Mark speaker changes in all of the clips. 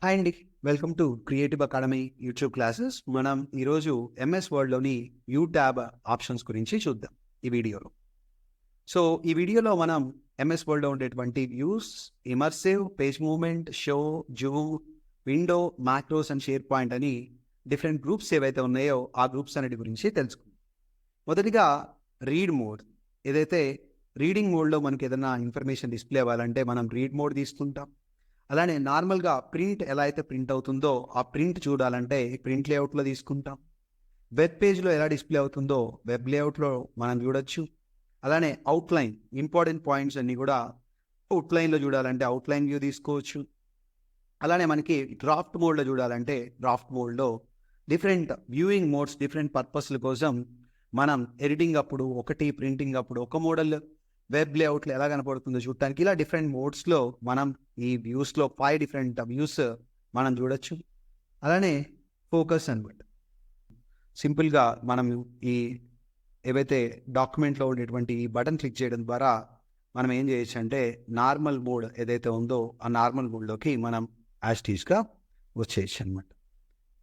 Speaker 1: Hi అండి. Welcome to creative academy YouTube classes. మనం ఈరోజు ఎంఎస్ వర్డ్‌లోని వ్యూ ట్యాబ్ ఆప్షన్స్ గురించి చూద్దాం ఈ వీడియోలో. సో, ఈ వీడియోలో మనం ఎంఎస్ వర్డ్‌లో ఉండేటువంటి views, immersive, page movement, show, zoom, window, macros and SharePoint అని డిఫరెంట్ గ్రూప్స్ ఏవైతే ఉన్నాయో ఆ గ్రూప్స్ అన్నిటి గురించి తెలుసుకుందాం. మొదటిగా రీడ్ మోడ్. ఏదైతే రీడింగ్ మోడ్‌లో మనకి ఏదైనా ఇన్ఫర్మేషన్ డిస్‌ప్లే అవ్వాలంటే మనం రీడ్ మోడ్ తీసుకుంటాం. అలానే నార్మల్‌గా ప్రింట్ ఎలా అయితే ప్రింట్ అవుతుందో, ఆ ప్రింట్ చూడాలంటే ప్రింట్ లేఅవుట్‌లో తీసుకుంటాం. వెబ్ పేజ్‌లో ఎలా డిస్‌ప్లే అవుతుందో, వెబ్ లేఅవుట్‌లో మనం చూడొచ్చు. అలానే అవుట్‌లైన్ ఇంపార్టెంట్ పాయింట్స్ అన్నీ కూడా అవుట్‌లైన్‌లో చూడాలంటే అవుట్‌లైన్ వ్యూ తీసుకోవచ్చు. అలానే మనకి డ్రాఫ్ట్ మోడ్‌లో చూడాలంటే డ్రాఫ్ట్ మోడ్‌లో డిఫరెంట్ వ్యూయింగ్ మోడ్స్, డిఫరెంట్ పర్పస్‌ల కోసం మనం ఎడిటింగ్ అప్పుడు ఒకటి, ప్రింటింగ్ అప్పుడు ఒక మోడల్, వెబ్ లేఅవుట్‌లో ఎలా కనపడుతుందో చూడటానికి ఇలా డిఫరెంట్ మోడ్స్‌లో మనం ఈ వ్యూస్‌లో 5 డిఫరెంట్ వ్యూస్ మనం చూడొచ్చు. అలానే ఫోకస్ అనమాట. సింపుల్‌గా మనం ఈ ఏవైతే డాక్యుమెంట్‌లో ఉండేటువంటి ఈ బటన్ క్లిక్ చేయడం ద్వారా మనం ఏం చేయొచ్చంటే నార్మల్ మోడ్ ఏదైతే ఉందో ఆ నార్మల్ మోడ్‌లోకి మనం యాజ్ టీజ్‌గా వచ్చేయొచ్చనమాట.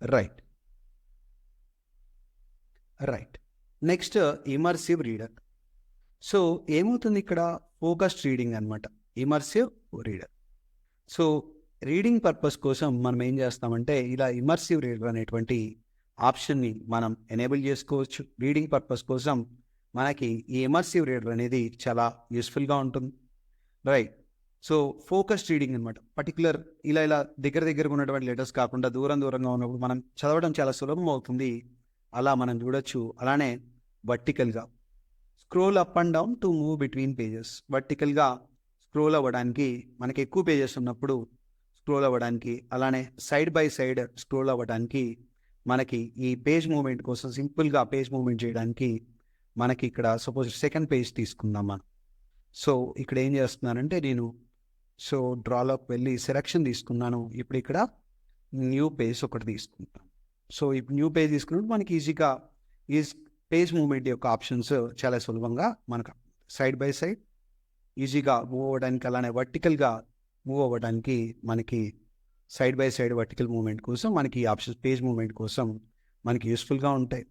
Speaker 1: Right. Right. Next immersive reader. So, ఏమవుతుంది ఇక్కడ ఫోకస్డ్ రీడింగ్ అనమాట. Immersive reader. So, reading purpose కోసం మనం ఏం చేస్తామంటే ఇలా ఇమర్సివ్ రీడర్ అనేటువంటి ఆప్షన్‌ని మనం ఎనేబుల్ చేసుకోవచ్చు. రీడింగ్ పర్పస్ కోసం మనకి ఈ ఇమర్సివ్ రీడర్ అనేది చాలా యూస్‌ఫుల్‌గా ఉంటుంది. రైట్. సో, ఫోకస్డ్ రీడింగ్ అనమాట. పర్టిక్యులర్ ఇలా దగ్గరగా ఉన్నటువంటి లెటర్స్ కాకుండా దూరంగా ఉన్నప్పుడు మనం చదవడం చాలా సులభం అవుతుంది. అలా మనం చూడొచ్చు. అలానే వర్టికల్‌గా scroll up and down to move between pages. వర్టికల్‌గా స్క్రోల్ అవ్వడానికి మనకి ఎక్కువ పేజెస్ ఉన్నప్పుడు స్క్రోల్ అవ్వడానికి, అలానే సైడ్ బై సైడ్ స్క్రోల్ అవ్వడానికి మనకి ఈ పేజ్ మూవ్‌మెంట్ కోసం సింపుల్‌గా పేజ్ మూవ్‌మెంట్ చేయడానికి మనకి ఇక్కడ సపోజ్ సెకండ్ పేజ్ తీసుకుందాం మనం. సో, ఇక్కడ ఏం చేస్తున్నానంటే నేను డ్రాలోకి వెళ్ళి సెలక్షన్ తీసుకున్నాను. ఇప్పుడు ఇక్కడ న్యూ పేజ్ ఒకటి తీసుకుంటాను. సో, ఇప్పుడు న్యూ పేజ్ తీసుకున్నప్పుడు మనకి ఈజీగా ఈ పేజ్ మూవ్‌మెంట్ యొక్క ఆప్షన్స్ చాలా సులభంగా మనకు సైడ్ బై సైడ్ ఈజీగా మూవ్ అవ్వడానికి, అలానే వర్టికల్‌గా మూవ్ అవ్వడానికి మనకి side by side vertical movement కోసం మనకి ఈ ఆప్షన్స్ పేజ్ మూవ్‌మెంట్ కోసం మనకి యూస్‌ఫుల్‌గా ఉంటాయి.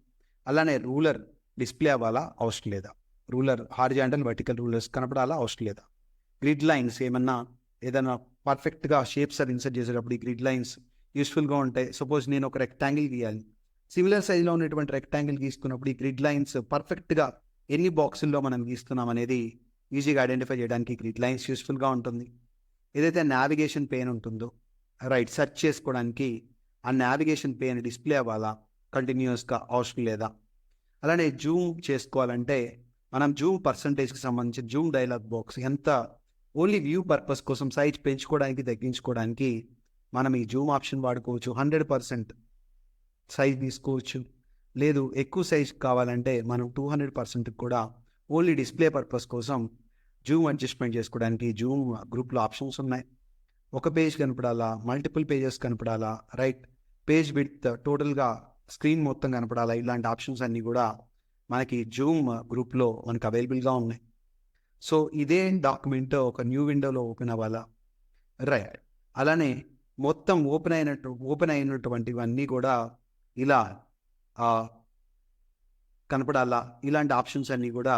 Speaker 1: అలానే రూలర్ డిస్‌ప్లే అవ్వాలా? అవసరం లేదా? రూలర్ హారిజాంటల్, వర్టికల్ రూలర్స్ కనపడాలా? అవసరం లేదా? గ్రిడ్ లైన్స్ ఏదైనా పర్ఫెక్ట్‌గా షేప్స్ అది ఇన్సర్ట్ చేసేటప్పుడు ఈ గ్రిడ్ లైన్స్ యూస్‌ఫుల్‌గా ఉంటాయి. సపోజ్ నేను ఒక రెక్టాంగిల్ గీయాలి. సిమిలర్ సైజ్‌లో ఉన్నటువంటి రెక్టాంగిల్ గీసుకున్నప్పుడు ఈ గ్రిడ్ లైన్స్ పర్ఫెక్ట్‌గా ఎన్ని బాక్సుల్లో మనం గీస్తున్నాం అనేది ఈజీగా ఐడెంటిఫై చేయడానికి గ్రిడ్ లైన్స్ యూస్‌ఫుల్‌గా ఉంటుంది. ఏదైతే నావిగేషన్ పేన్ ఉంటుందో, రైట్, సెర్చ్ చేసుకోవడానికి ఆ నావిగేషన్ పేన్ డిస్‌ప్లే అవ్వాలా? కంటిన్యూయస్‌గా అవసరం లేదా? అలానే జూమ్ చేసుకోవాలంటే మనం జూమ్ పర్సంటేజ్‌కి సంబంధించి Zoom dialogue box only view purpose కోసం సైజ్ పెంచుకోవడానికి, తగ్గించుకోవడానికి మనం ఈ జూమ్ ఆప్షన్ వాడుకోవచ్చు. 100% సైజ్ తీసుకోవచ్చు. లేదు ఎక్కువ సైజ్ కావాలంటే మనం 200% కూడా ఓన్లీ డిస్‌ప్లే పర్పస్ కోసం జూమ్ అడ్జస్ట్‌మెంట్ చేసుకోవడానికి జూమ్ గ్రూప్‌లో ఆప్షన్స్ ఉన్నాయి. ఒక పేజ్ కనపడాలా? మల్టిపుల్ పేజెస్ కనపడాలా? రైట్. పేజ్ విడ్త్ టోటల్‌గా స్క్రీన్ మొత్తం కనపడాలా? ఇలాంటి ఆప్షన్స్ అన్నీ కూడా మనకి జూమ్ గ్రూప్‌లో మనకు అవైలబుల్‌గా ఉన్నాయి. సో, ఇదే డాక్యుమెంట్ ఒక న్యూ విండోలో ఓపెన్ అవ్వాలా? రైట్. అలానే మొత్తం ఓపెన్ అయినటువంటివన్నీ కూడా ఇలా ఆహ్, కనపడాలా? ఇలాంటి ఆప్షన్స్ అన్నీ కూడా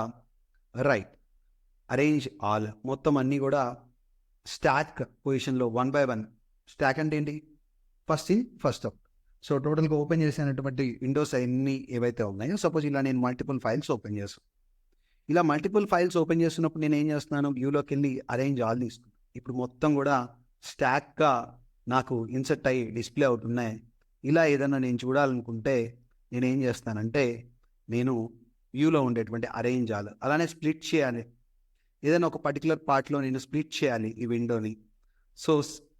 Speaker 1: రైట్. అరేంజ్ ఆల్ మొత్తం అన్నీ కూడా స్టాక్ పొజిషన్‌లో 1 బై 1. స్టాక్ అంటే ఏంటి? First in first out. So, టోటల్‌గా ఓపెన్ చేసినటువంటి విండోస్ అన్నీ ఏవైతే ఉన్నాయో సపోజ్ ఇలా నేను మల్టిపుల్ ఫైల్స్ ఓపెన్ చేస్తాను. ఇలా మల్టిపుల్ ఫైల్స్ ఓపెన్ చేస్తున్నప్పుడు నేనేం చేస్తున్నాను, వ్యూలోకెళ్ళి అరేంజ్ ఆల్ తీసుకున్నాను. ఇప్పుడు మొత్తం కూడా స్టాక్‌గా నాకు ఇన్సర్ట్ అయ్యి డిస్‌ప్లే అవుతున్నాయి. ఇలా ఏదన్నా నేను చూడాలనుకుంటే నేనేం చేస్తానంటే, నేను వ్యూలో ఉండేటువంటి అరేంజ్ ఆల్ అలానే స్ప్లిట్ చేయాలి. ఏదైనా ఒక పర్టిక్యులర్ పార్ట్‌లో నేను స్ప్లిట్ చేయాలి ఈ విండోని. సో,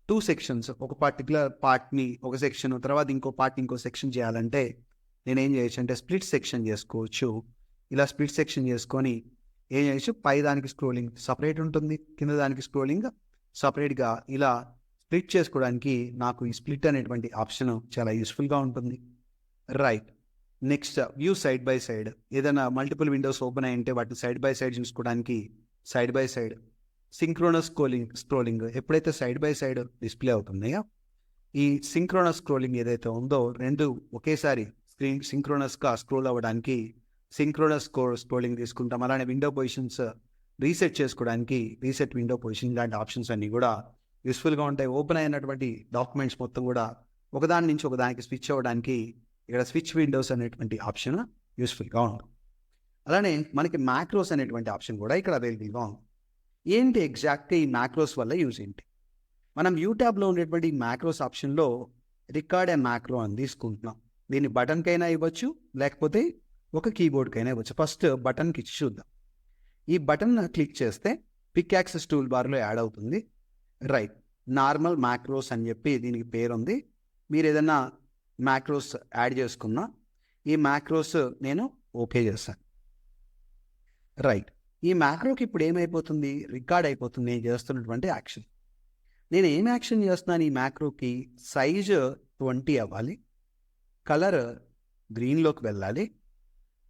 Speaker 1: 2 సెక్షన్స్, ఒక పర్టిక్యులర్ పార్ట్‌ని ఒక సెక్షన్, తర్వాత ఇంకో పార్ట్‌ని ఇంకో సెక్షన్ చేయాలంటే నేనేం చేయొచ్చంటే స్ప్లిట్ సెక్షన్ చేసుకోవచ్చు. ఇలా స్ప్లిట్ సెక్షన్ చేసుకొని ఏం చేయొచ్చు, పై దానికి స్క్రోలింగ్ సెపరేట్ ఉంటుంది. కింద దానికి స్క్రోలింగ్ సెపరేట్‌గా ఇలా స్ప్లిట్ చేసుకోవడానికి నాకు ఈ స్ప్లిట్ అనేటువంటి ఆప్షన్ చాలా యూస్‌ఫుల్‌గా ఉంటుంది. Right. Next view side by side. ఏదైనా మల్టిపుల్ విండోస్ ఓపెన్ అయ్యుంటే వాటిని సైడ్ బై సైడ్ చూసుకోవడానికి side by side. Synchronous scrolling ఎప్పుడైతే సైడ్ బై సైడ్ డిస్‌ప్లే అవుతున్నాయో ఈ సింక్రోనస్ స్క్రోలింగ్ ఏదైతే ఉందో రెండు ఒకేసారి స్క్రీన్ సింక్రోనస్గా స్క్రోల్ అవ్వడానికి సింక్రోనస్ స్క్రోలింగ్ తీసుకుంటాం. అలానే విండో పొజిషన్స్ రీసెట్ చేసుకోవడానికి రీసెట్ విండో పొజిషన్ లాంటి ఆప్షన్స్ అన్నీ కూడా యూస్ఫుల్గా ఉంటాయి. ఓపెన్ అయినటువంటి డాక్యుమెంట్స్ మొత్తం కూడా ఒకదాని నుంచి ఒకదానికి స్విచ్ అవ్వడానికి ఇక్కడ స్విచ్ విండోస్ అనేటువంటి ఆప్షన్ యూస్ఫుల్గా ఉంటుంది. అలానే మనకి మ్యాక్రోస్ అనేటువంటి ఆప్షన్ కూడా ఇక్కడ అవైలబుల్గా ఉంది. ఏంటి ఎగ్జాక్ట్గా ఈ మ్యాక్రోస్ వల్ల యూజ్ ఏంటి? మనం వ్యూ ట్యాబ్లో ఉండేటువంటి మ్యాక్రోస్ ఆప్షన్లో రికార్డ్ ఏ మ్యాక్రో అని తీసుకుంటున్నాం. దీన్ని బటన్కైనా ఇవ్వచ్చు, లేకపోతే ఒక కీబోర్డ్కైనా ఇవ్వచ్చు. ఫస్ట్ బటన్కి ఇచ్చి చూద్దాం. ఈ బటన్ క్లిక్ చేస్తే పిక్ యాక్సెస్ టూల్ బార్లో యాడ్ అవుతుంది. రైట్, నార్మల్ మ్యాక్రోస్ అని చెప్పి దీనికి పేరు ఉంది. మీరు ఏదైనా మ్యాక్రోస్ యాడ్ చేసుకున్నా ఈ మ్యాక్రోస్ నేను ఓకే చేస్తాను. రైట్, ఈ మ్యాక్రోకి ఇప్పుడు ఏమైపోతుంది? రికార్డ్ అయిపోతుంది నేను చేస్తున్నటువంటి యాక్షన్. నేను ఏం యాక్షన్ చేస్తున్నాను? ఈ మ్యాక్రోకి సైజు 20 అవ్వాలి, కలర్ గ్రీన్లోకి వెళ్ళాలి,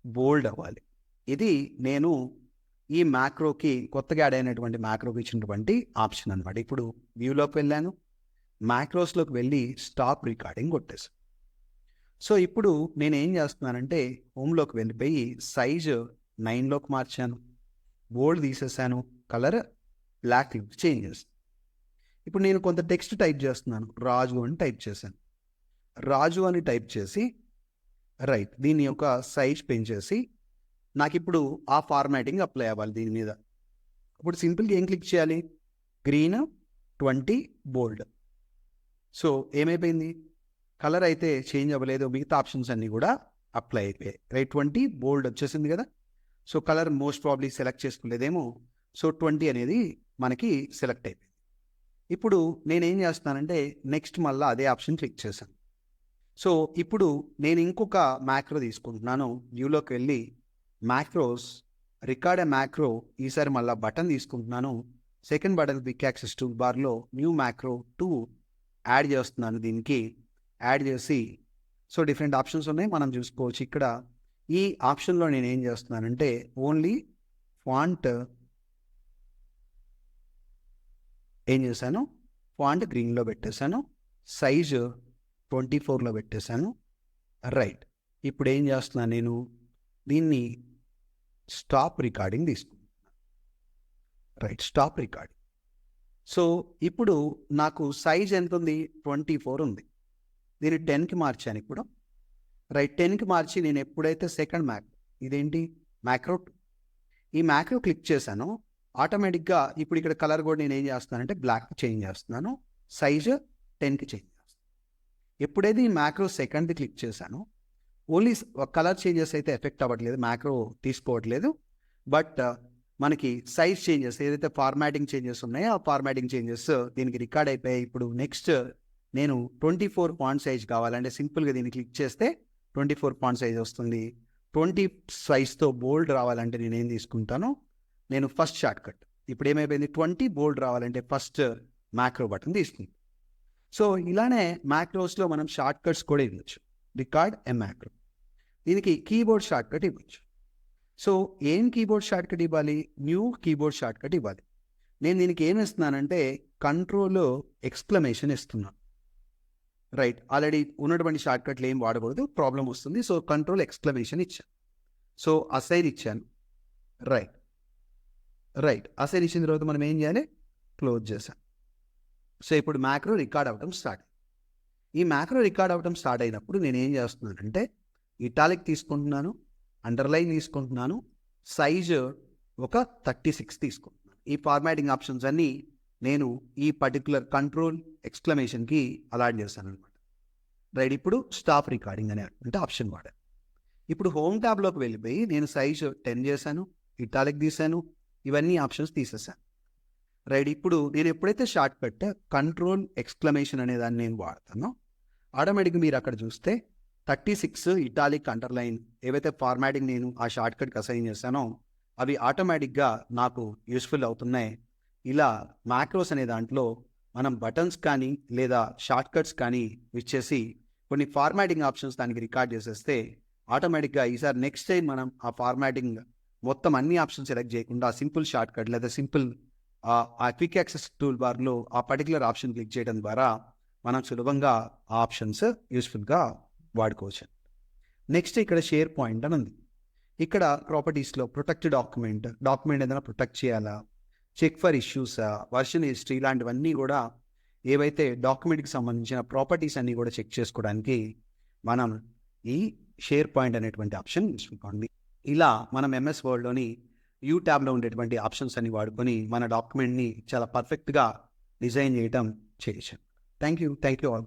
Speaker 1: బోల్డ్ అవ్వాలి. ఇది నేను ఈ మ్యాక్రోకి కొత్తగా యాడ్ అయినటువంటి మ్యాక్రోకి ఇచ్చినటువంటి ఆప్షన్ అనమాట. ఇప్పుడు వ్యూలోకి వెళ్ళాను, మ్యాక్రోస్లోకి వెళ్ళి స్టాప్ రికార్డింగ్ కొట్టేసాను. సో ఇప్పుడు నేను ఏం చేస్తున్నానంటే హోమ్లోకి వెళ్ళిపోయి సైజు 9లోకి మార్చాను, బోల్డ్ తీసేసాను, కలర్ బ్లాక్ చేంజ్ చేస్తాను. ఇప్పుడు నేను కొంత టెక్స్ట్ టైప్ చేస్తున్నాను. రాజు అని టైప్ చేశాను. రాజు అని టైప్ చేసి రైట్ దీని యొక్క సైజ్ పెంచేసి నాకు ఇప్పుడు ఆ ఫార్మాటింగ్ అప్లై అవ్వాలి దీని మీద. ఇప్పుడు సింపుల్గా ఏం క్లిక్ చేయాలి? గ్రీన్ 20 బోల్డ్. సో ఏమైపోయింది? కలర్ అయితే చేంజ్ అవ్వలేదు, మిగతా ఆప్షన్స్ అన్నీ కూడా అప్లై అయిపోయాయి. రైట్, 20 బోల్డ్ వచ్చేసింది కదా. So colour most probably select చేసుకోలేదేమో. సో 20 అనేది మనకి సెలెక్ట్ అయిపోయింది. ఇప్పుడు నేనేం చేస్తానంటే నెక్స్ట్ మళ్ళీ అదే ఆప్షన్ క్లిక్ చేశాను. సో ఇప్పుడు నేను ఇంకొక మ్యాక్రో తీసుకుంటున్నాను. వ్యూలోకి వెళ్ళి మ్యాక్రోస్, రికార్డ్ ఏ మ్యాక్రో, ఈసారి మళ్ళీ బటన్ తీసుకుంటున్నాను. Second button quick access tool బార్లో న్యూ మ్యాక్రో 2 యాడ్ చేస్తున్నాను. దీనికి యాడ్ చేసి సో డిఫరెంట్ ఆప్షన్స్ ఉన్నాయి, మనం చూసుకోవచ్చు. ఇక్కడ ఈ ఆప్షన్లో నేను ఏం చేస్తున్నానంటే ఓన్లీ ఫాంట్ ఏం చేశాను? ఫాంట్ గ్రీన్లో పెట్టేశాను, సైజు 24లో పెట్టేశాను. రైట్, ఇప్పుడు ఏం చేస్తున్నాను? నేను దీన్ని స్టాప్ రికార్డింగ్ తీసుకుంటున్నాను. Right, stop recording. సో ఇప్పుడు నాకు సైజ్ ఎంత ఉంది? 24 ఉంది. దీన్ని 10కి మార్చాను ఇప్పుడు. రైట్, 10కి మార్చి నేను ఎప్పుడైతే సెకండ్ ఇదేంటి మ్యాక్రో, ఈ మ్యాక్రో క్లిక్ చేశాను, ఆటోమేటిక్గా ఇప్పుడు ఇక్కడ కలర్ కూడా నేను ఏం చేస్తున్నానంటే బ్లాక్ చేంజ్ చేస్తున్నాను, సైజు 10కి చేంజ్ చేస్తాను. ఎప్పుడైతే ఈ మ్యాక్రో సెకండ్ది క్లిక్ చేశాను, ఓన్లీ కలర్ చేంజెస్ అయితే ఎఫెక్ట్ అవ్వట్లేదు, మ్యాక్రో తీసుకోవట్లేదు. బట్ మనకి సైజ్ చేంజెస్ ఏదైతే ఫార్మాటింగ్ చేంజెస్ ఉన్నాయో ఆ ఫార్మాటింగ్ చేంజెస్ దీనికి రికార్డ్ అయిపోయాయి. ఇప్పుడు నెక్స్ట్ నేను 24 ఫాంట్ సైజ్ కావాలంటే సింపుల్గా దీన్ని క్లిక్ చేస్తే 24 ఫాంట్ సైజ్ వస్తుంది. 20 సైజ్తో బోల్డ్ రావాలంటే నేను ఏం తీసుకుంటాను? నేను ఫస్ట్ షార్ట్ కట్. ఇప్పుడు ఏమైపోయింది? 20 బోల్డ్ రావాలంటే ఫస్ట్ మ్యాక్రో బటన్ తీసుకుంటాను. సో ఇలానే మ్యాక్రోస్లో మనం షార్ట్ కట్స్ కూడా ఇవ్వచ్చు. రికార్డ్ ఏ మ్యాక్రో, దీనికి కీబోర్డ్ షార్ట్ కట్ ఇవ్వచ్చు. సో ఏం కీబోర్డ్ షార్ట్ కట్ ఇవ్వాలి? న్యూ కీబోర్డ్ షార్ట్ కట్ ఇవ్వాలి. నేను దీనికి ఏమి ఇస్తున్నానంటే కంట్రోల్ ఎక్స్క్లమేషన్ ఇస్తున్నాను. రైట్, ఆల్రెడీ ఉన్నటువంటి షార్ట్ కట్లు ఏం వాడకూడదు, ప్రాబ్లం వస్తుంది. సో కంట్రోల్ ఎక్స్క్లమేషన్ ఇచ్చాను. సో అసైన్ ఇచ్చాను. రైట్, అసైన్ ఇచ్చిన తర్వాత మనం ఏం చేయాలి? క్లోజ్ చేశాను. సో ఇప్పుడు మ్యాక్రో రికార్డ్ అవ్వడం స్టార్ట్. ఈ మ్యాక్రో రికార్డ్ అవ్వడం స్టార్ట్ అయినప్పుడు నేను ఏం చేస్తున్నానంటే ఇటాలిక్ తీసుకుంటున్నాను, అండర్లైన్ తీసుకుంటున్నాను, సైజు ఒక 36 తీసుకుంటున్నాను. ఈ ఫార్మాటింగ్ ఆప్షన్స్ అన్నీ నేను ఈ పర్టికులర్ కంట్రోల్ ఎక్స్క్లమేషన్కి అలాట్ చేశాను అనమాట. రైట్, ఇప్పుడు స్టాప్ రికార్డింగ్ అనే అంటే ఆప్షన్ వాడాను. ఇప్పుడు హోమ్ ట్యాబ్లోకి వెళ్ళిపోయి నేను సైజు 10 చేశాను, ఇటాలిక్ తీశాను, ఇవన్నీ ఆప్షన్స్ తీసేసాను. రైట్, ఇప్పుడు నేను ఎప్పుడైతే షార్ట్ కట్ కంట్రోల్ ఎక్స్క్లమేషన్ అనే దాన్ని నేను వాడతానో ఆటోమేటిక్గా మీరు అక్కడ చూస్తే 36 ఇటాలిక్ అండర్లైన్ ఏవైతే ఫార్మాటింగ్ నేను ఆ షార్ట్ కట్కి అసైన్ చేశానో అవి ఆటోమేటిక్గా నాకు యూస్ఫుల్ అవుతున్నాయి. ఇలా మ్యాక్రోస్ అనే దాంట్లో మనం బటన్స్ కానీ లేదా షార్ట్ కట్స్ కానీ ఇచ్చేసి కొన్ని ఫార్మాటింగ్ ఆప్షన్స్ దానికి రికార్డ్ చేసేస్తే ఆటోమేటిక్గా ఈసారి నెక్స్ట్ టైం మనం ఆ ఫార్మాటింగ్ మొత్తం అన్ని ఆప్షన్స్ సెలెక్ట్ చేయకుండా సింపుల్ షార్ట్ కట్ లేదా సింపుల్ ఆ క్విక్ యాక్సెస్ టూల్ బార్లో ఆ పర్టికులర్ ఆప్షన్ క్లిక్ చేయడం ద్వారా మనం సులభంగా ఆ ఆప్షన్స్ యూస్ఫుల్గా వాడుకోవచ్చు. నెక్స్ట్ ఇక్కడ షేర్ పాయింట్ అని ఉంది. ఇక్కడ ప్రాపర్టీస్లో ప్రొటెక్ట్ డాక్యుమెంట్ ఏదైనా ప్రొటెక్ట్ చేయాలా, చెక్ ఫర్ ఇష్యూసా, వర్షన్ హిస్టరీ ఇలాంటివన్నీ కూడా ఏవైతే డాక్యుమెంట్కి సంబంధించిన ప్రాపర్టీస్ అన్నీ కూడా చెక్ చేసుకోవడానికి మనం ఈ షేర్ పాయింట్ అనేటువంటి ఆప్షన్ యూస్ఫుల్. ఇలా మనం ఎంఎస్ వర్డ్లోని యూ ట్యాబ్లో ఉండేటువంటి ఆప్షన్స్ అన్ని వాడుకొని మన డాక్యుమెంట్ని చాలా పర్ఫెక్ట్గా డిజైన్ చేయటం చేయొచ్చు. Thank you all.